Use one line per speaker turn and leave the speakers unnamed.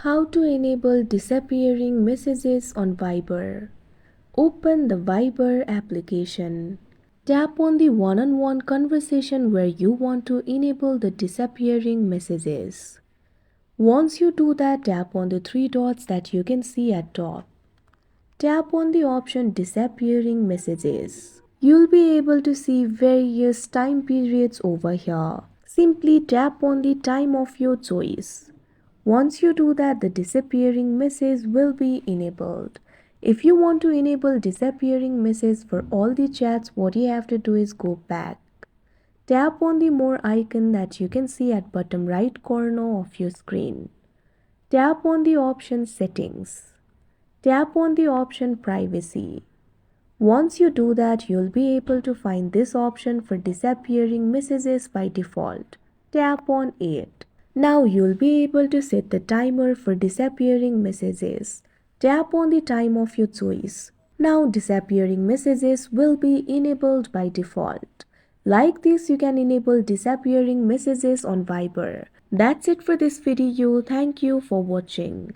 How to enable disappearing messages on Viber. Open the Viber application. Tap on the one-on-one conversation where you want to enable the disappearing messages. Once you do that, tap on the three dots that you can see at top. Tap on the option disappearing messages. You'll be able to see various time periods over here. Simply tap on the time of your choice. Once you do that, the disappearing message will be enabled. If you want to enable disappearing message for all the chats, what you have to do is go back. Tap on the more icon that you can see at bottom right corner of your screen. Tap on the option settings. Tap on the option privacy. Once you do that, you'll be able to find this option for disappearing messages by default. Tap on it. Now you'll be able to set the timer for disappearing messages. Tap on the time of your choice. Now disappearing messages will be enabled by default. Like this, you can enable disappearing messages on Viber. That's it for this video. Thank you for watching.